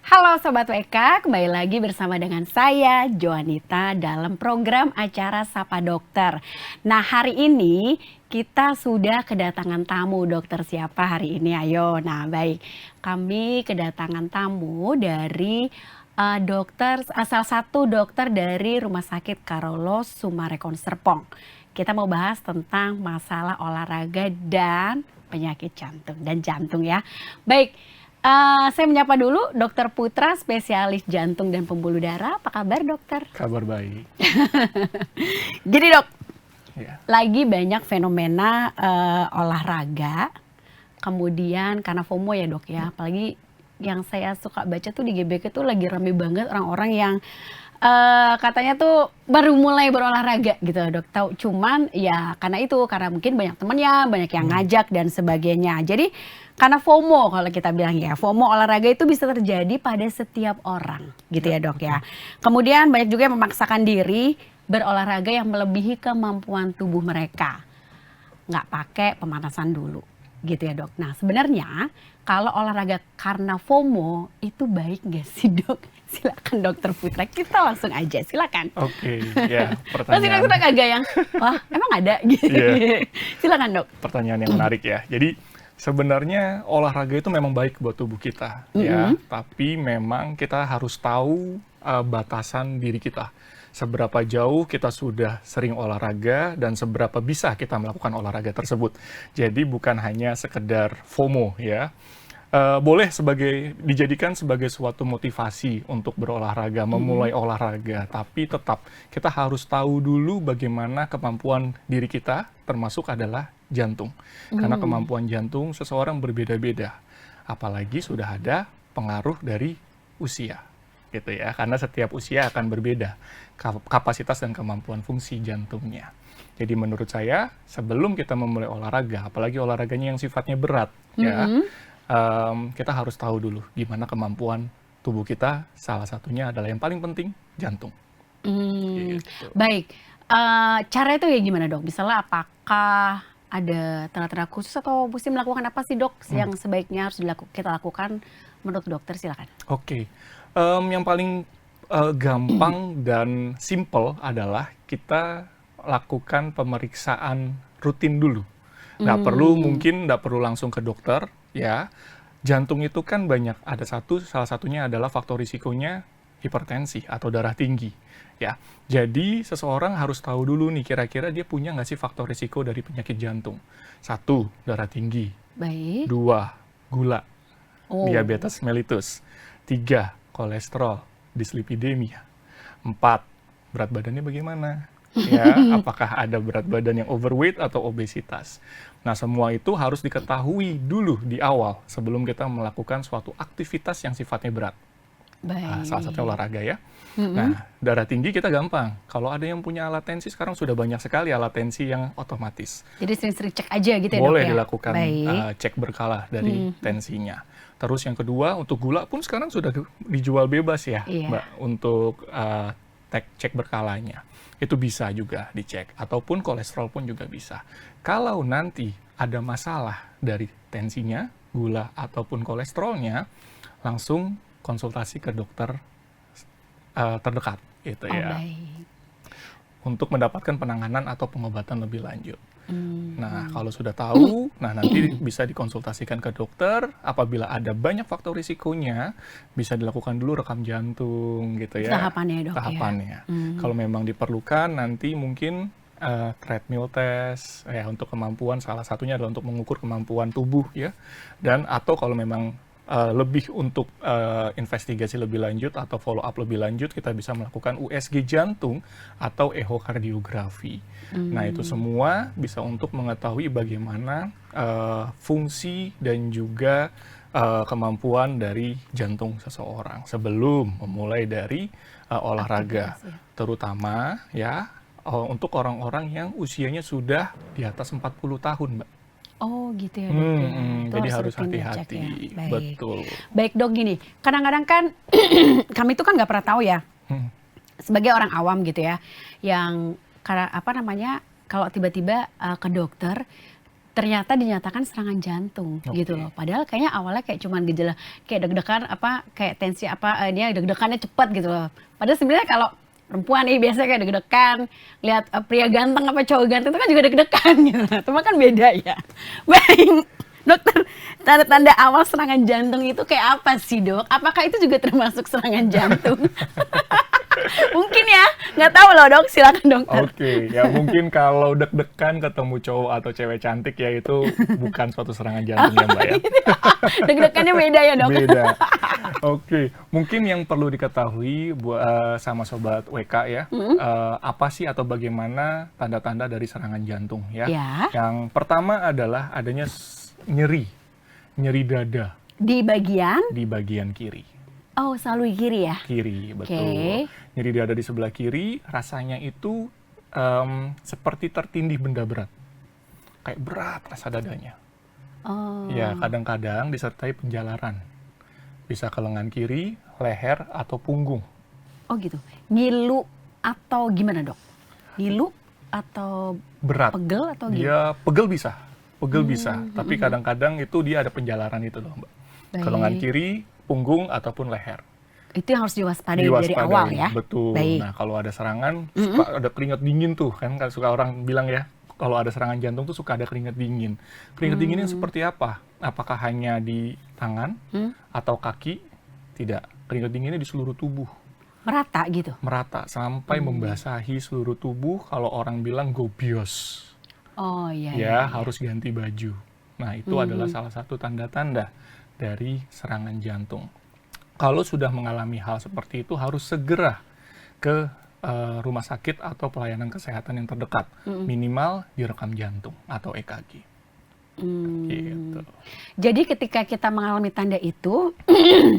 Halo Sobat WK, kembali lagi bersama dengan saya Joanita dalam program acara Sapa Dokter. Nah hari ini kita sudah kedatangan tamu. Dokter siapa hari ini? Ayo. Nah baik, kami kedatangan tamu dari salah satu dokter dari Rumah Sakit Carolus Sumarekon Serpong. Kita mau bahas tentang masalah olahraga dan penyakit jantung ya. Baik. Saya menyapa dulu Dokter Putra, spesialis jantung dan pembuluh darah. Apa kabar dokter? Kabar baik. Gini dok, Ya. lagi banyak fenomena olahraga, kemudian karena FOMO ya dok ya, apalagi yang saya suka baca tuh di GBK tuh lagi rame banget orang-orang yang katanya tuh baru mulai berolahraga gitu dok. Cuman ya karena mungkin banyak temennya, banyak yang ngajak dan sebagainya. Jadi karena FOMO kalau kita bilang ya, FOMO olahraga itu bisa terjadi pada setiap orang gitu ya dok ya. Kemudian banyak juga yang memaksakan diri berolahraga yang melebihi kemampuan tubuh mereka. Nggak pakai pemanasan dulu gitu ya dok. Nah sebenarnya kalau olahraga karena FOMO itu baik nggak sih dok? Silakan dokter Putra, kita langsung aja silakan. Oke, ya Pasti pertanyaan. dokter agak yang, wah emang ada gitu. Iya. Silakan dok. Pertanyaan yang menarik ya. Jadi sebenarnya olahraga itu memang baik buat tubuh kita, ya. Tapi memang kita harus tahu batasan diri kita. Seberapa jauh kita sudah sering olahraga dan seberapa bisa kita melakukan olahraga tersebut. Jadi bukan hanya sekedar FOMO ya. Boleh dijadikan sebagai suatu motivasi untuk berolahraga, memulai olahraga, tapi tetap kita harus tahu dulu bagaimana kemampuan diri kita, termasuk adalah jantung. Karena kemampuan jantung seseorang berbeda-beda, apalagi sudah ada pengaruh dari usia, gitu ya. Karena setiap usia akan berbeda kapasitas dan kemampuan fungsi jantungnya. Jadi menurut saya sebelum kita memulai olahraga, apalagi olahraganya yang sifatnya berat, ya. Kita harus tahu dulu gimana kemampuan tubuh kita, salah satunya adalah yang paling penting, jantung. Gitu. Baik, cara itu ya gimana dok? Misalnya apakah ada tanda-tanda khusus atau mesti melakukan apa sih dok yang sebaiknya harus kita lakukan menurut dokter? Silakan. Oke. Yang paling gampang dan simple adalah kita lakukan pemeriksaan rutin dulu. Nggak perlu langsung ke dokter, ya. Jantung itu kan banyak, salah satunya adalah faktor risikonya hipertensi atau darah tinggi, ya. Jadi seseorang harus tahu dulu nih, kira-kira dia punya nggak sih faktor risiko dari penyakit jantung. 1, darah tinggi. Baik. 2, gula, diabetes mellitus. 3, kolesterol, dislipidemia. 4, berat badannya bagaimana? Ya, apakah ada berat badan yang overweight atau obesitas. Nah, semua itu harus diketahui dulu di awal sebelum kita melakukan suatu aktivitas yang sifatnya berat. Nah, salah satunya olahraga ya. Nah, darah tinggi kita gampang. Kalau ada yang punya alat tensi, sekarang sudah banyak sekali alat tensi yang otomatis. Jadi sering-sering cek aja gitu ya dok ya? Boleh dilakukan cek berkala dari tensinya. Terus yang kedua, untuk gula pun sekarang sudah dijual bebas ya, Mbak, untuk cek berkalanya. Itu bisa juga dicek, ataupun kolesterol pun juga bisa. Kalau nanti ada masalah dari tensinya, gula ataupun kolesterolnya, langsung konsultasi ke dokter terdekat gitu ya. Baik. Untuk mendapatkan penanganan atau pengobatan lebih lanjut. Nah, kalau sudah tahu, nanti bisa dikonsultasikan ke dokter. Apabila ada banyak faktor risikonya, bisa dilakukan dulu rekam jantung gitu ya. Tahapannya dok Tahapannya. ya? Kalau memang diperlukan, nanti mungkin treadmill test ya, untuk kemampuan, salah satunya adalah untuk mengukur kemampuan tubuh ya. Dan atau kalau memang lebih untuk investigasi lebih lanjut atau follow up lebih lanjut, kita bisa melakukan USG jantung atau ehokardiografi. Nah, itu semua bisa untuk mengetahui bagaimana fungsi dan juga kemampuan dari jantung seseorang sebelum memulai dari olahraga. Terutama ya untuk orang-orang yang usianya sudah di atas 40 tahun, Mbak. Oh gitu ya dok ya. Jadi harus rutin hati-hati, dicek ya. Baik. betul. Baik dok, gini, kadang-kadang kan kami itu kan nggak pernah tahu ya, sebagai orang awam gitu ya, yang kalau tiba-tiba ke dokter ternyata dinyatakan serangan jantung gitu loh. Padahal kayaknya awalnya kayak cuman gejala kayak deg-degan apa kayak tensi apa dia deg-degannya cepat gitu loh. Padahal sebenarnya kalau perempuan nih biasanya kayak deg-degan lihat pria ganteng apa cowok ganteng itu kan juga deg-degan gitu. Cuma kan beda ya. Baik, dokter, tanda-tanda awal serangan jantung itu kayak apa sih dok? Apakah itu juga termasuk serangan jantung? Mungkin ya, nggak tahu loh dok, silakan dokter. Oke, ya mungkin kalau deg-degan ketemu cowok atau cewek cantik ya itu bukan suatu serangan jantung ya Mbak ya. Deg-degannya beda ya dok? Beda. Oke, mungkin yang perlu diketahui sama sobat WK ya, apa sih atau bagaimana tanda-tanda dari serangan jantung ya? Ya. Yang pertama adalah adanya nyeri dada Di bagian? di bagian kiri. Oh, selalu di kiri ya? Kiri, betul. Oke. Nyeri dada di sebelah kiri, rasanya itu seperti tertindih benda berat. Kayak berat rasa dadanya. Oh. Ya, kadang-kadang disertai penjalaran. Bisa ke lengan kiri, leher, atau punggung. Oh gitu. Ngilu atau gimana dok? Ngilu atau Berat. pegel atau gimana? Dia pegel bisa. Pegel bisa. Tapi kadang-kadang itu dia ada penjalaran itu loh, Mbak. Ke Baik. lengan kiri, punggung, ataupun leher. Itu yang harus diwaspadai dari awal ya? Betul. Baik. Nah, kalau ada serangan, suka ada keringat dingin tuh. Kan suka orang bilang ya, kalau ada serangan jantung tuh suka ada keringat dingin. Keringat dinginnya seperti apa? Apakah hanya di tangan atau kaki? Tidak. Keringat dinginnya di seluruh tubuh. Merata gitu? Merata sampai membasahi seluruh tubuh. Kalau orang bilang gobios. Oh iya. Ya, iya. harus ganti baju. Nah, itu adalah salah satu tanda-tanda dari serangan jantung. Kalau sudah mengalami hal seperti itu, harus segera ke rumah sakit atau pelayanan kesehatan yang terdekat. Minimal direkam jantung atau EKG. Gitu. Jadi ketika kita mengalami tanda itu,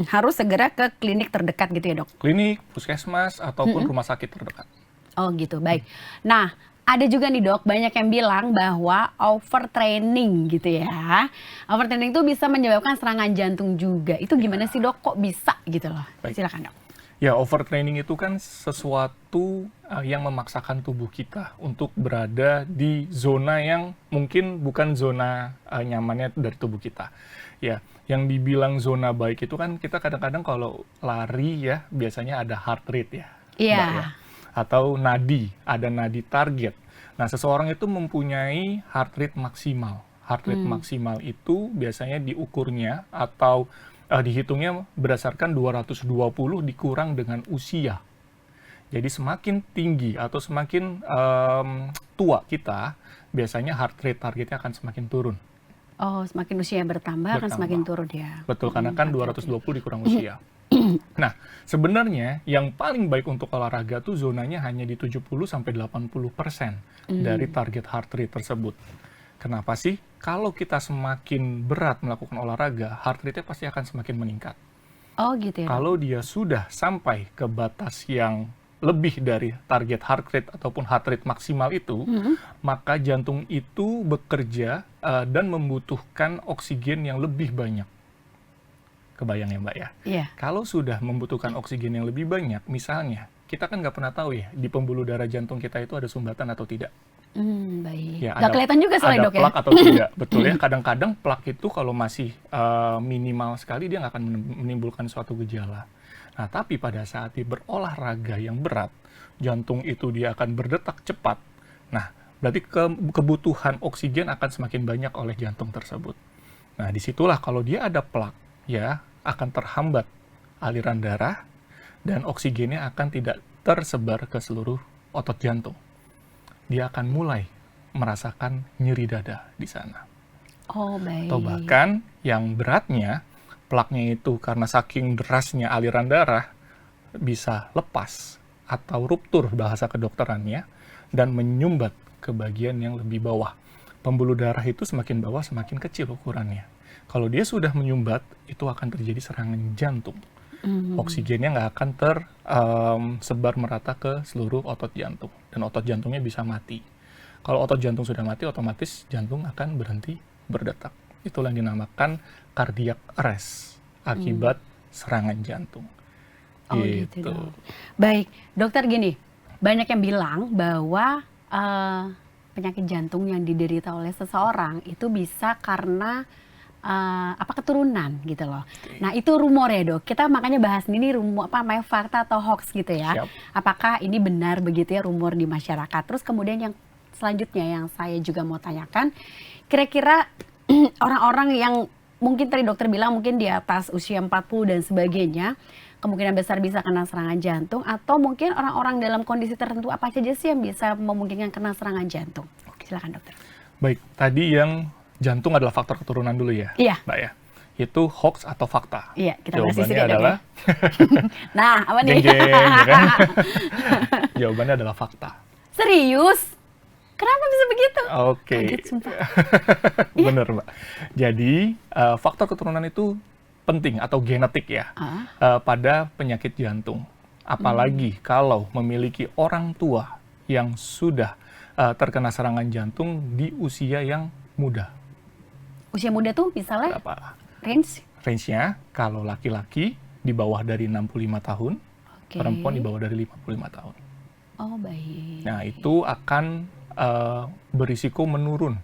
harus segera ke klinik terdekat gitu ya dok? Klinik, puskesmas, ataupun rumah sakit terdekat. Oh gitu, baik. Nah, ada juga nih dok, banyak yang bilang bahwa overtraining gitu ya. Overtraining itu bisa menyebabkan serangan jantung juga. Itu gimana sih dok, kok bisa gitu loh? Baik. Silakan dok. Ya, overtraining itu kan sesuatu yang memaksakan tubuh kita untuk berada di zona yang mungkin bukan zona nyamannya dari tubuh kita. Ya, yang dibilang zona baik itu kan kita kadang-kadang kalau lari ya, biasanya ada heart rate ya. Iya. Mbak, ya. Atau nadi, ada nadi target. Nah, seseorang itu mempunyai heart rate maksimal. Heart rate maksimal itu biasanya diukurnya atau dihitungnya berdasarkan 220 dikurang dengan usia. Jadi semakin tinggi atau semakin tua kita, biasanya heart rate targetnya akan semakin turun. Oh, semakin usia bertambah akan semakin turun ya. Betul, karena kan 220 dikurang usia. Nah, sebenarnya yang paling baik untuk olahraga tuh zonanya hanya di 70-80% dari target heart rate tersebut. Kenapa sih? Kalau kita semakin berat melakukan olahraga, heart rate-nya pasti akan semakin meningkat. Oh gitu ya. Kalau dia sudah sampai ke batas yang lebih dari target heart rate ataupun heart rate maksimal itu, maka jantung itu bekerja dan membutuhkan oksigen yang lebih banyak. Kebayang ya Mbak ya? Iya. Kalau sudah membutuhkan oksigen yang lebih banyak, misalnya, kita kan nggak pernah tahu ya, di pembuluh darah jantung kita itu ada sumbatan atau tidak. Baik. Ya, Nggak kelihatan juga soalnya ada dok ya? plak atau tidak, betul ya. Kadang-kadang plak itu kalau masih minimal sekali, dia nggak akan menimbulkan suatu gejala. Nah, tapi pada saat dia berolahraga yang berat, jantung itu dia akan berdetak cepat. Nah, berarti kebutuhan oksigen akan semakin banyak oleh jantung tersebut. Nah, disitulah kalau dia ada plak, ya akan terhambat aliran darah dan oksigennya akan tidak tersebar ke seluruh otot jantung. Dia akan mulai merasakan nyeri dada di sana. Oh baik. Atau bahkan yang beratnya, plaknya itu karena saking derasnya aliran darah bisa lepas atau ruptur bahasa kedokterannya dan menyumbat ke bagian yang lebih bawah. Pembuluh darah itu semakin bawah semakin kecil ukurannya. Kalau dia sudah menyumbat, itu akan terjadi serangan jantung. Oksigennya nggak akan tersebar merata ke seluruh otot jantung. Dan otot jantungnya bisa mati. Kalau otot jantung sudah mati, otomatis jantung akan berhenti berdetak. Itulah yang dinamakan cardiac arrest akibat serangan jantung. Oh gitu dok. Baik, dokter gini, banyak yang bilang bahwa penyakit jantung yang diderita oleh seseorang itu bisa karena keturunan gitu loh. Nah itu rumor ya dok. Kita makanya bahas ini rumor fakta atau hoax gitu ya. Siap. Apakah ini benar begitu ya rumor di masyarakat. Terus kemudian yang selanjutnya yang saya juga mau tanyakan, kira-kira orang-orang yang mungkin tadi dokter bilang mungkin di atas usia 40 dan sebagainya, kemungkinan besar bisa kena serangan jantung, atau mungkin orang-orang dalam kondisi tertentu apa saja sih yang bisa memungkinkan kena serangan jantung? Silakan dokter. Baik, tadi yang jantung adalah faktor keturunan dulu ya, Iya. Mbak ya. Itu hoax atau fakta? Iya, kita bahas di sini Jawabannya adalah nah, apa nih? jeng-jeng, ya kan? Jawabannya adalah fakta. Serius? Kenapa bisa begitu? Oke. Kaget, sumpah. Bener Mbak. Jadi faktor keturunan itu penting atau genetik ya pada penyakit jantung. Apalagi kalau memiliki orang tua yang sudah terkena serangan jantung di usia yang muda. Usia muda tuh misalnya Berapa? range-nya Kalau laki-laki di bawah dari 65 tahun, perempuan di bawah dari 55 tahun. Oh baik. Nah itu akan berisiko menurun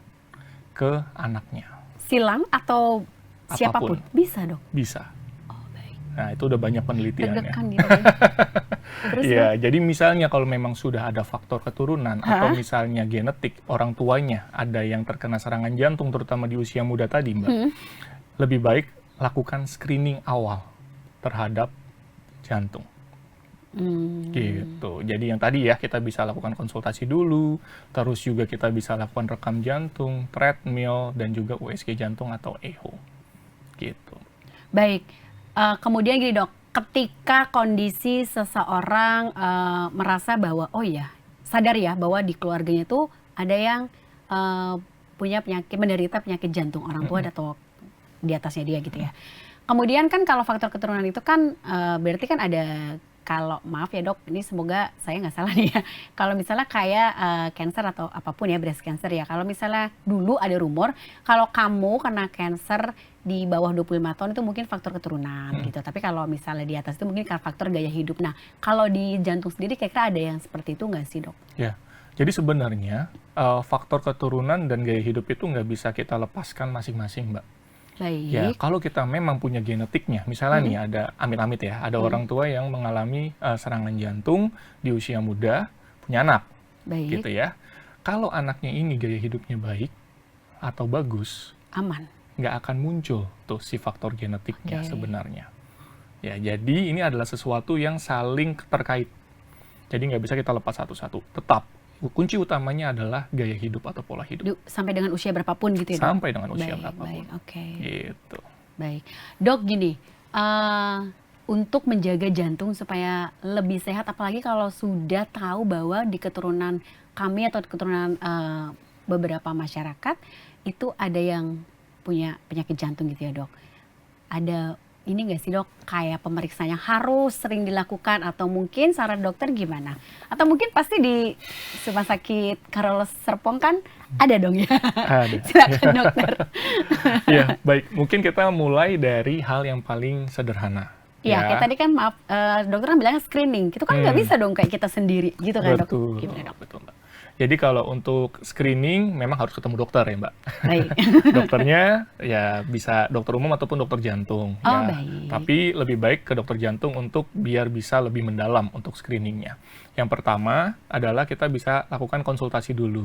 ke anaknya. Silang atau siapapun? Apapun. Bisa dok? Bisa. Oh baik. Nah itu udah banyak penelitiannya. Deg-degan gitu. Terus Ya, jadi misalnya kalau memang sudah ada faktor keturunan atau misalnya genetik orang tuanya ada yang terkena serangan jantung terutama di usia muda tadi, Mbak. Lebih baik lakukan screening awal terhadap jantung. Gitu. Jadi yang tadi ya kita bisa lakukan konsultasi dulu, terus juga kita bisa lakukan rekam jantung, treadmill dan juga USG jantung atau echo. Gitu. Baik. Kemudian gini dok, ketika kondisi seseorang merasa bahwa oh ya sadar ya bahwa di keluarganya itu ada yang punya penyakit, menderita penyakit jantung, orang tua atau di atasnya dia gitu ya. Kemudian kan kalau faktor keturunan itu kan berarti kan ada, kalau maaf ya dok, ini semoga saya nggak salah nih ya. Kalau misalnya kayak cancer atau apapun ya, breast cancer ya. Kalau misalnya dulu ada rumor kalau kamu kena cancer di bawah 25 tahun itu mungkin faktor keturunan gitu. Tapi kalau misalnya di atas itu mungkin karena faktor gaya hidup. Nah kalau di jantung sendiri kira-kira ada yang seperti itu nggak sih dok? Ya, jadi sebenarnya faktor keturunan dan gaya hidup itu nggak bisa kita lepaskan masing-masing, Mbak. Baik. Ya, kalau kita memang punya genetiknya, misalnya nih ada amit-amit ya, ada orang tua yang mengalami serangan jantung di usia muda, punya anak, Baik. gitu ya. Kalau anaknya ini gaya hidupnya baik atau bagus, Aman. nggak akan muncul tuh si faktor genetiknya Oke. sebenarnya. Ya, jadi ini adalah sesuatu yang saling terkait. Jadi nggak bisa kita lepas satu-satu. Tetap kunci utamanya adalah gaya hidup atau pola hidup. Sampai dengan usia berapapun gitu ya dok? Sampai dengan usia Baik, berapapun. baik, oke. Gitu. Baik. Dok gini, untuk menjaga jantung supaya lebih sehat, apalagi kalau sudah tahu bahwa di keturunan kami atau di keturunan beberapa masyarakat itu ada yang punya penyakit jantung gitu ya dok. Ada ini nggak sih dok, kayak pemeriksaan yang harus sering dilakukan, atau mungkin saran dokter gimana? Atau mungkin pasti di rumah sakit Carolus Serpong kan ada dong ya? Ada. Silakan dokter. Ya, baik. Mungkin kita mulai dari hal yang paling sederhana. Iya, kayak tadi kan maaf, dokter kan bilang screening. Itu kan nggak bisa dong kayak kita sendiri gitu kan dok? Betul, Gimana dok? betul, Mbak. Jadi kalau untuk screening memang harus ketemu dokter ya, Mbak. Baik. Dokternya ya bisa dokter umum ataupun dokter jantung. Oh, Ya. baik. Tapi lebih baik ke dokter jantung untuk biar bisa lebih mendalam untuk screeningnya. Yang pertama adalah kita bisa lakukan konsultasi dulu,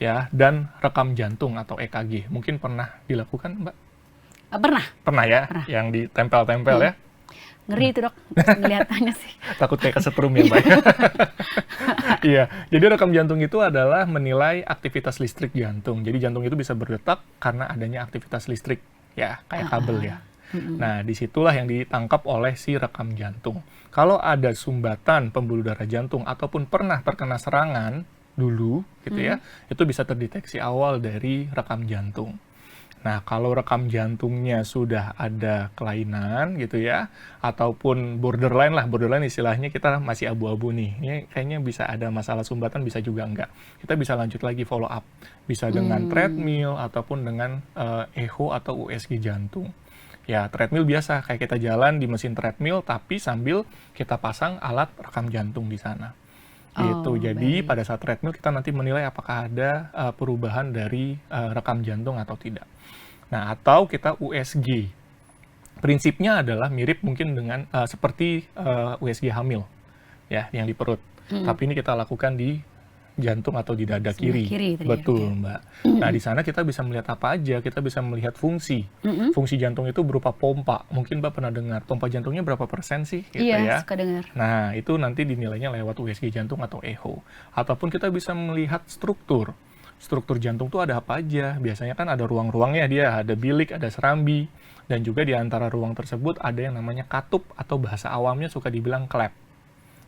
ya, dan rekam jantung atau EKG. Mungkin pernah dilakukan, Mbak? Pernah? Pernah ya, Pernah. yang ditempel-tempel ya. Ngeri itu dok, ngeliatannya sih. Takut kayak kesetrum ya, Mbak. Iya, jadi rekam jantung itu adalah menilai aktivitas listrik jantung. Jadi jantung itu bisa berdetak karena adanya aktivitas listrik, ya, kayak kabel ya. Nah, disitulah yang ditangkap oleh si rekam jantung. Kalau ada sumbatan pembuluh darah jantung ataupun pernah terkena serangan dulu, gitu ya, itu bisa terdeteksi awal dari rekam jantung. Nah, kalau rekam jantungnya sudah ada kelainan gitu ya, ataupun borderline lah, borderline istilahnya kita masih abu-abu nih. Ini kayaknya bisa ada masalah sumbatan, bisa juga enggak. Kita bisa lanjut lagi follow up. Bisa dengan treadmill ataupun dengan echo atau USG jantung. Ya, treadmill biasa, kayak kita jalan di mesin treadmill, tapi sambil kita pasang alat rekam jantung di sana. gitu. Oh, Jadi baik. pada saat treadmill kita nanti menilai apakah ada perubahan dari rekam jantung atau tidak. Nah, atau kita USG. Prinsipnya adalah mirip mungkin dengan seperti USG hamil, ya, yang di perut. Mhm. Tapi ini kita lakukan di jantung atau di dada Sebelah kiri. kiri tadi ya, Dok, ya? Betul, Mbak. Nah, di sana kita bisa melihat apa aja? Kita bisa melihat fungsi. Mhm. Fungsi jantung itu berupa pompa. Mungkin Mbak pernah dengar, pompa jantungnya berapa persen sih? Gitu Iya, ya. suka dengar. Nah, itu nanti dinilainya lewat USG jantung atau echo. Ataupun kita bisa melihat struktur. Struktur jantung tuh ada apa aja? Biasanya kan ada ruang-ruangnya dia, ada bilik, ada serambi. Dan juga di antara ruang tersebut ada yang namanya katup atau bahasa awamnya suka dibilang klep.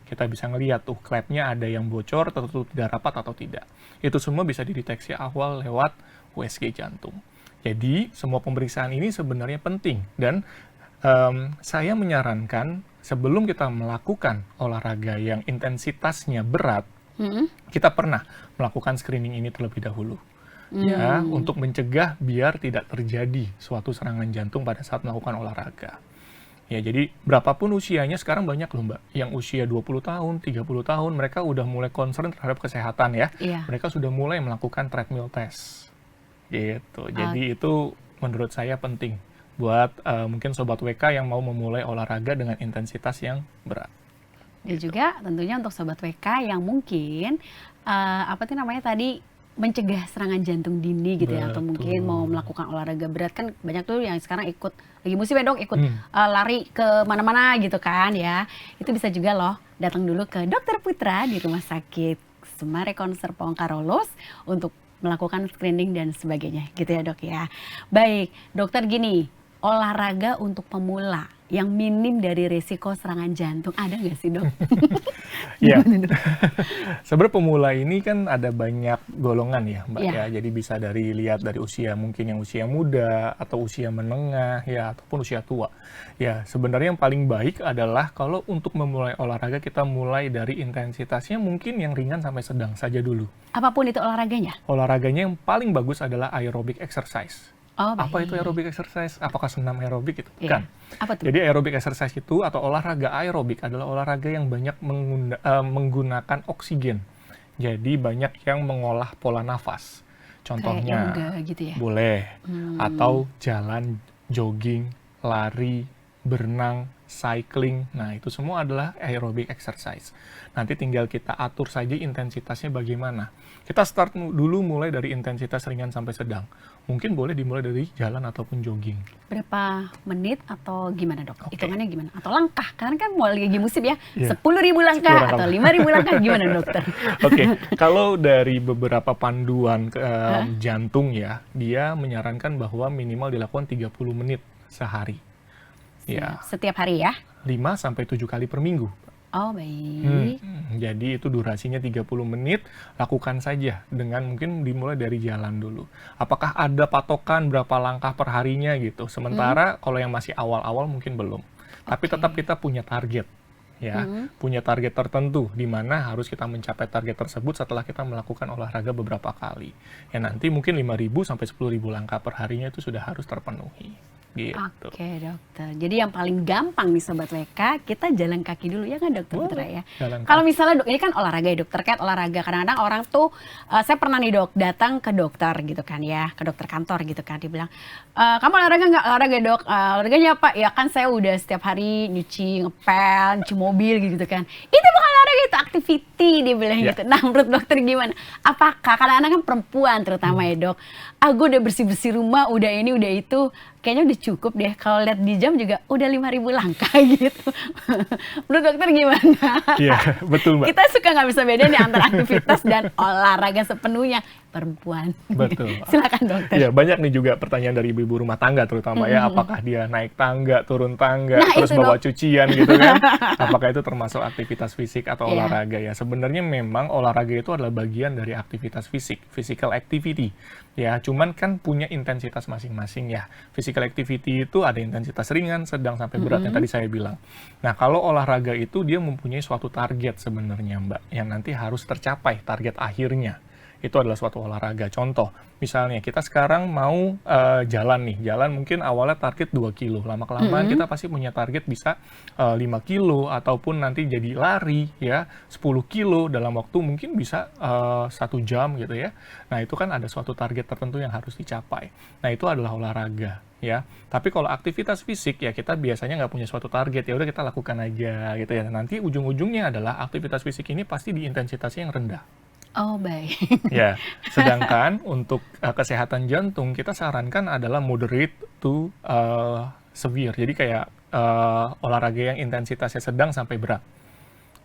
Kita bisa ngelihat tuh klepnya ada yang bocor atau tidak rapat atau tidak. Itu semua bisa dideteksi awal lewat USG jantung. Jadi semua pemeriksaan ini sebenarnya penting dan saya menyarankan sebelum kita melakukan olahraga yang intensitasnya berat, Mhm. kita pernah melakukan screening ini terlebih dahulu. Ya, untuk mencegah biar tidak terjadi suatu serangan jantung pada saat melakukan olahraga. Ya, jadi berapapun usianya sekarang banyak loh Mbak, yang usia 20 tahun, 30 tahun, mereka udah mulai concern terhadap kesehatan ya. Iya. Mereka sudah mulai melakukan treadmill test. Gitu. Jadi itu menurut saya penting buat mungkin Sobat WK yang mau memulai olahraga dengan intensitas yang berat. Dan juga tentunya untuk Sobat WK yang mungkin, apa tuh namanya tadi, mencegah serangan jantung dini gitu ya, atau mungkin mau Betul. melakukan olahraga berat. Kan banyak tuh yang sekarang ikut, lagi musim ya Dok, ikut Hmm. lari ke mana-mana gitu kan ya. Itu bisa juga loh datang dulu ke Dokter Putra di Rumah Sakit Sumare Kon Serpong Karolus untuk melakukan screening dan sebagainya gitu ya Dok ya. Baik, dokter gini, olahraga untuk pemula yang minim dari risiko serangan jantung ada nggak sih Dok? Iya. Gimana, Dok? Sebenarnya pemula ini kan ada banyak golongan ya, Mbak Iya. ya. Jadi bisa lihat dari usia mungkin yang usia muda atau usia menengah ya ataupun usia tua. Ya, sebenarnya yang paling baik adalah kalau untuk memulai olahraga kita mulai dari intensitasnya mungkin yang ringan sampai sedang saja dulu. Apapun itu olahraganya? Olahraganya yang paling bagus adalah aerobic exercise. Oh, Apa itu baik. aerobic exercise? Apakah senam aerobik itu? Iya. Bukan. Apa tuh? Jadi aerobic exercise itu atau olahraga aerobik adalah olahraga yang banyak menggunakan oksigen. Jadi banyak yang mengolah pola nafas. Kayak Contohnya yoga gitu ya? boleh atau jalan, jogging, lari, berenang, cycling. Nah, itu semua adalah aerobic exercise. Nanti tinggal kita atur saja intensitasnya bagaimana. Kita start dulu mulai dari intensitas ringan sampai sedang. Mungkin boleh dimulai dari jalan ataupun jogging. Berapa menit atau gimana Dok? Oke. Hitungannya gimana? Atau langkah? Karena kan mau lagi musim ya, Iya. 10.000 langkah 10 atau langkah. 5.000 langkah gimana dokter? Oke, kalau dari beberapa panduan jantung ya, dia menyarankan bahwa minimal dilakukan 30 menit sehari. Ya, Setiap hari ya? 5 sampai 7 kali per minggu. Oh baik. Jadi itu durasinya 30 menit, lakukan saja dengan mungkin dimulai dari jalan dulu. Apakah ada patokan berapa langkah per harinya gitu. Sementara kalau yang masih awal-awal mungkin belum. Tapi Oke. tetap kita punya target. Ya, punya target tertentu di mana harus kita mencapai target tersebut setelah kita melakukan olahraga beberapa kali. Ya nanti mungkin 5.000 sampai 10.000 langkah per harinya itu sudah harus terpenuhi. Gitu. Oke dokter. Jadi yang paling gampang nih Sobat WK, kita jalan kaki dulu ya kan dokter Putra ya. jalan Kalau misalnya dok, ini kan olahraga ya dokter, kan olahraga kadang-kadang orang tuh, saya pernah nih dok datang ke dokter gitu kan ya, ke dokter kantor gitu kan, dia bilang, kamu olahraga nggak? Olahraga dok. Olahraganya apa? Ya kan saya udah setiap hari nyuci ngepel, nyuci mobil gitu kan. Itu bukan olahraga, itu activity dia bilang Ya. gitu. Nah menurut dokter gimana? Apakah kadang-kadang kan perempuan terutama ya dok, gue udah bersih-bersih rumah, udah ini udah itu, kayaknya udah cukup deh. Kalau lihat di jam juga udah 5.000 langkah gitu. Menurut dokter gimana? Iya, betul Mbak. Kita suka nggak bisa beda nih antara aktivitas dan olahraga sepenuhnya perempuan. Betul. Silakan dokter. Ya, banyak nih juga pertanyaan dari ibu-ibu rumah tangga terutama ya, apakah dia naik tangga, turun tangga, Nah, terus itu, bawa Dok. cucian gitu kan. Apakah itu termasuk aktivitas fisik atau Iya. olahraga ya? Sebenarnya memang olahraga itu adalah bagian dari aktivitas fisik, physical activity. Ya, cuman kan punya intensitas masing-masing ya. Physical activity itu ada intensitas ringan, sedang sampai berat yang tadi saya bilang. Nah, kalau olahraga itu dia mempunyai suatu target sebenarnya, Mbak, yang nanti harus tercapai target akhirnya. itu adalah suatu olahraga. Contoh, misalnya kita sekarang mau jalan nih, jalan mungkin awalnya target 2 kilo, lama-kelamaan kita pasti punya target bisa 5 kilo, ataupun nanti jadi lari ya 10 kilo dalam waktu mungkin bisa 1 jam gitu ya. Nah itu kan ada suatu target tertentu yang harus dicapai. Nah itu adalah olahraga ya. Tapi kalau aktivitas fisik ya kita biasanya nggak punya suatu target, ya udah kita lakukan aja gitu ya. Nanti ujung-ujungnya adalah aktivitas fisik ini pasti di intensitasnya yang rendah. Oh, baik. Ya, sedangkan untuk kesehatan jantung kita sarankan adalah moderate to severe. Jadi kayak olahraga yang intensitasnya sedang sampai berat.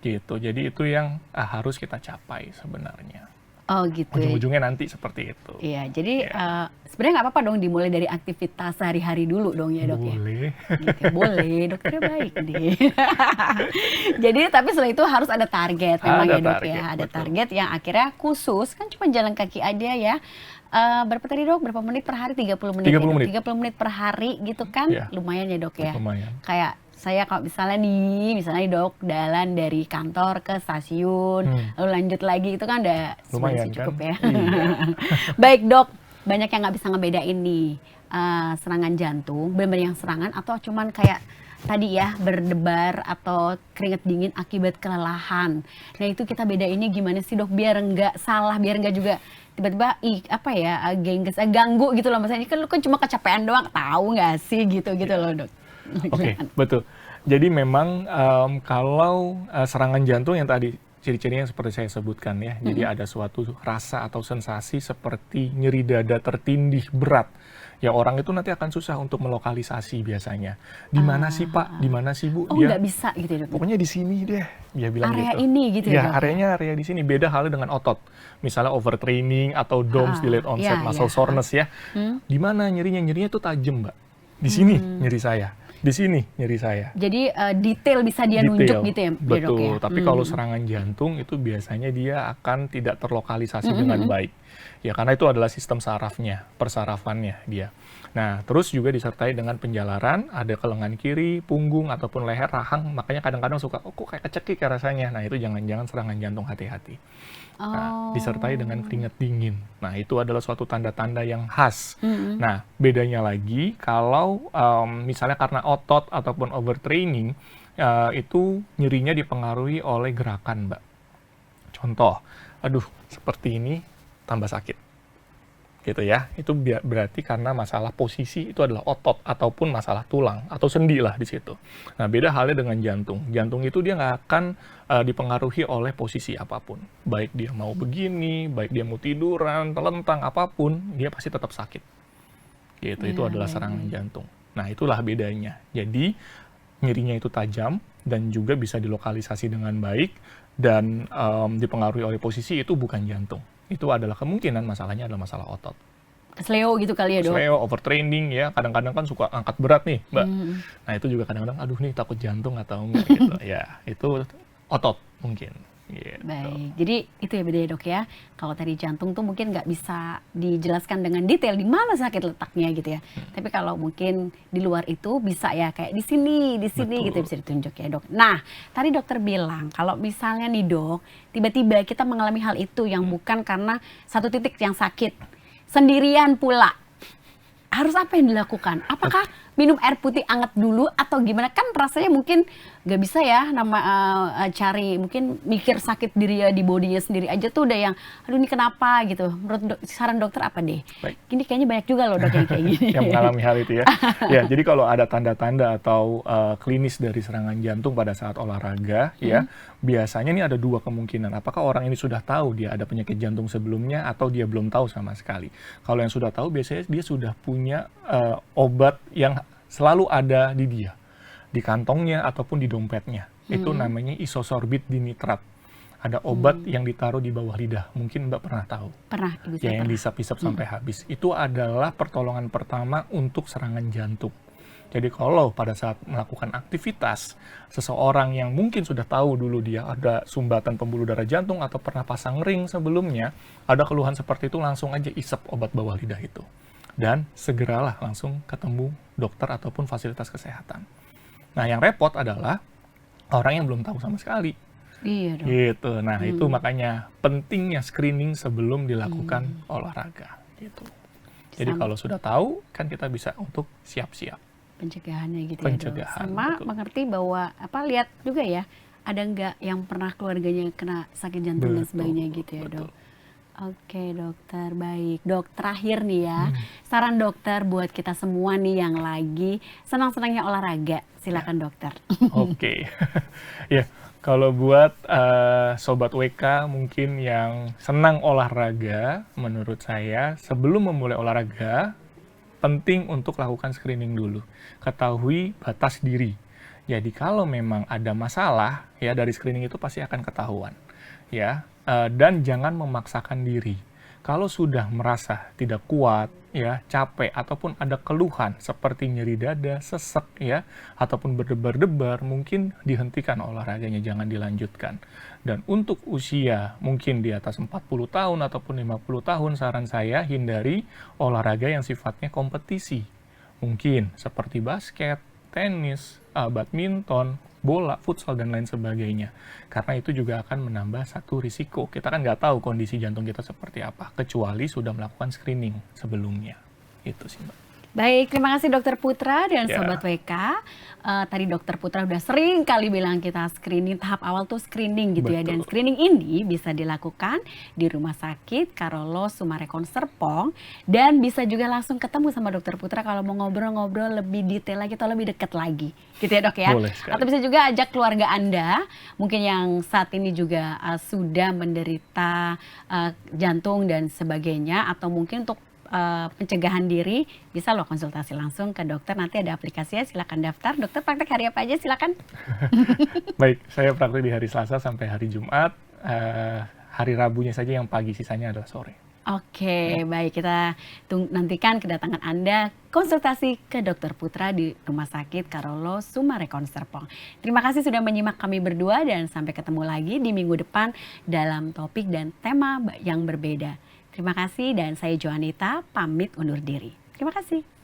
Gitu. Jadi itu yang harus kita capai sebenarnya. Oh, gitu ya. Ujung-ujungnya nanti seperti itu. Iya, jadi Ya. sebenarnya nggak apa-apa dong dimulai dari aktivitas sehari-hari dulu dong ya, Dok ya? Boleh. Gitu ya. Boleh, dokternya baik nih. Jadi tapi setelah itu harus ada target memang Ada ya, Dok target, ya. Ada betul. target yang akhirnya khusus, kan cuma jalan kaki aja ya. Berapa tadi, Dok? Berapa menit per hari? 30 menit 30 ya, Dok? menit. 30 menit per hari gitu kan? Iya. Lumayan ya, Dok ya. Lumayan. Kayak saya kalau misalnya Dok, jalan dari kantor ke stasiun, lalu lanjut lagi, itu kan udah sebenarnya Lumayan sih cukup kan? ya. Iya. Baik, Dok, banyak yang nggak bisa ngebedain nih serangan jantung, benar-benar yang serangan atau cuman kayak tadi ya berdebar atau keringat dingin akibat kelelahan. Nah itu kita bedainnya gimana sih, Dok, biar nggak salah, biar nggak juga tiba-tiba ganggu gitu loh, misalnya kan lu kan cuma kecapean doang, tahu nggak sih gitu loh, Dok. Oke, betul. Jadi memang kalau serangan jantung yang tadi ciri-cirinya seperti saya sebutkan ya, jadi ada suatu rasa atau sensasi seperti nyeri dada tertindih berat. Ya orang itu nanti akan susah untuk melokalisasi biasanya. Di mana sih Pak? Di mana sih Bu? Oh, nggak bisa gitu ya, Dok? Pokoknya di sini deh, dia bilang Area gitu. ini gitu ya, Ya, Dok? areanya area di sini. Beda halnya dengan otot. Misalnya overtraining atau DOMS, delayed onset muscle soreness ya. Di mana nyerinya? Nyerinya tuh tajam, Mbak. Di sini nyeri saya. Di sini nyeri saya. Jadi detail bisa dia nunjuk gitu ya, Betul. Dok ya? Tapi kalau serangan jantung itu biasanya dia akan tidak terlokalisasi dengan baik. Ya karena itu adalah sistem sarafnya, persarafannya dia. Nah, terus juga disertai dengan penjalaran, ada ke lengan kiri, punggung ataupun leher, rahang. Makanya kadang-kadang suka, oh kok kayak kecekik ya rasanya. Nah, itu jangan-jangan serangan jantung, hati-hati. Nah, disertai dengan keringat dingin. Nah, itu adalah suatu tanda-tanda yang khas. Nah, bedanya lagi kalau misalnya karena otot ataupun overtraining, itu nyerinya dipengaruhi oleh gerakan, Mbak. Contoh, aduh, seperti ini tambah sakit. Gitu ya. Itu berarti karena masalah posisi itu adalah otot ataupun masalah tulang atau sendi lah di situ. Nah, beda halnya dengan jantung. Jantung itu dia nggak akan dipengaruhi oleh posisi apapun. Baik dia mau begini, baik dia mau tiduran, telentang, apapun, dia pasti tetap sakit. Gitu, itu adalah serangan jantung. Nah, itulah bedanya. Jadi, nyerinya itu tajam dan juga bisa dilokalisasi dengan baik dan dipengaruhi oleh posisi, itu bukan jantung. Itu adalah kemungkinan masalahnya adalah masalah otot. Kesleo gitu kali ya, Dok? Kesleo, overtraining ya, kadang-kadang kan suka angkat berat nih, Mbak. Nah, itu juga kadang-kadang, aduh nih takut jantung atau enggak gitu. Ya, itu otot mungkin. Gitu. Baik, jadi itu ya bedanya, Dok ya. Kalau tadi jantung tuh mungkin nggak bisa dijelaskan dengan detail di mana sakit letaknya gitu ya. Tapi kalau mungkin di luar itu bisa ya, kayak di sini Betul. gitu bisa ditunjuk ya, Dok. Nah, tadi dokter bilang kalau misalnya nih, Dok, tiba-tiba kita mengalami hal itu yang bukan karena satu titik yang sakit, sendirian pula. Harus apa yang dilakukan? Apakah minum air putih anget dulu atau gimana? Kan rasanya mungkin nggak bisa ya cari, mungkin mikir sakit diri ya di bodinya sendiri aja tuh udah yang, aduh ini kenapa gitu. Menurut saran dokter apa deh? Baik. Ini kayaknya banyak juga loh, Dok, yang kayak gini. Yang mengalami hal itu ya. Ya, jadi kalau ada tanda-tanda atau klinis dari serangan jantung pada saat olahraga, ya biasanya nih ada dua kemungkinan. Apakah orang ini sudah tahu dia ada penyakit jantung sebelumnya atau dia belum tahu sama sekali. Kalau yang sudah tahu biasanya dia sudah punya obat yang selalu ada di dia, di kantongnya ataupun di dompetnya. Itu namanya isosorbit dinitrat. Ada obat yang ditaruh di bawah lidah. Mungkin Mbak pernah tahu. Pernah, Ibu Ya, saya yang pernah. dihisap-hisap sampai habis. Itu adalah pertolongan pertama untuk serangan jantung. Jadi kalau pada saat melakukan aktivitas, seseorang yang mungkin sudah tahu dulu dia ada sumbatan pembuluh darah jantung atau pernah pasang ring sebelumnya, ada keluhan seperti itu, langsung aja isap obat bawah lidah itu. Dan segeralah langsung ketemu dokter ataupun fasilitas kesehatan. Nah, yang repot adalah orang yang belum tahu sama sekali. Iya dok. Gitu. Nah, itu makanya pentingnya screening sebelum dilakukan olahraga gitu. Jadi Sama kalau sudah tahu kan kita bisa untuk siap-siap pencegahannya gitu ya dok. pencegahan. Sama Betul. mengerti bahwa lihat juga ya, ada nggak yang pernah keluarganya kena sakit jantung dan Betul, sebagainya gitu ya betul. dok. Oke dokter, baik. Dok, terakhir nih ya, saran dokter buat kita semua nih yang lagi senang-senangnya olahraga. Silakan dokter. Oke. Ya, kalau buat sobat WK mungkin yang senang olahraga, menurut saya sebelum memulai olahraga penting untuk lakukan screening dulu. Ketahui batas diri. Jadi kalau memang ada masalah, ya dari screening itu pasti akan ketahuan. Ya, dan jangan memaksakan diri. Kalau sudah merasa tidak kuat, ya, capek ataupun ada keluhan seperti nyeri dada, sesek ya, ataupun berdebar-debar, mungkin dihentikan olahraganya, jangan dilanjutkan. Dan untuk usia mungkin di atas 40 tahun ataupun 50 tahun, saran saya hindari olahraga yang sifatnya kompetisi. Mungkin seperti basket, tenis, badminton, bola, futsal, dan lain sebagainya. Karena itu juga akan menambah satu risiko. Kita kan nggak tahu kondisi jantung kita seperti apa, kecuali sudah melakukan screening sebelumnya. Itu sih, Mbak. Baik, terima kasih Dokter Putra dan Ya. Sobat WK. Tadi Dokter Putra udah sering kali bilang kita screening, tahap awal tuh screening gitu ya. Dan Betul. screening ini bisa dilakukan di Rumah Sakit Carolus Sumarekon Serpong. Dan bisa juga langsung ketemu sama Dokter Putra kalau mau ngobrol-ngobrol lebih detail lagi atau lebih dekat lagi. Gitu ya dok ya. Boleh sekali. Atau bisa juga ajak keluarga Anda, mungkin yang saat ini juga sudah menderita jantung dan sebagainya. Atau mungkin untuk pencegahan diri, bisa lo konsultasi langsung ke dokter. Nanti ada aplikasinya, silakan daftar. Dokter praktek hari apa aja, silakan. Baik, saya praktik di hari Selasa sampai hari Jumat. Hari Rabunya saja yang pagi, sisanya adalah sore. Oke, baik, kita nantikan kedatangan Anda konsultasi ke Dokter Putra di Rumah Sakit Carolus Sumarekon Serpong. Terima kasih sudah menyimak kami berdua dan sampai ketemu lagi di minggu depan dalam topik dan tema yang berbeda. Terima kasih dan saya Joanita pamit undur diri. Terima kasih.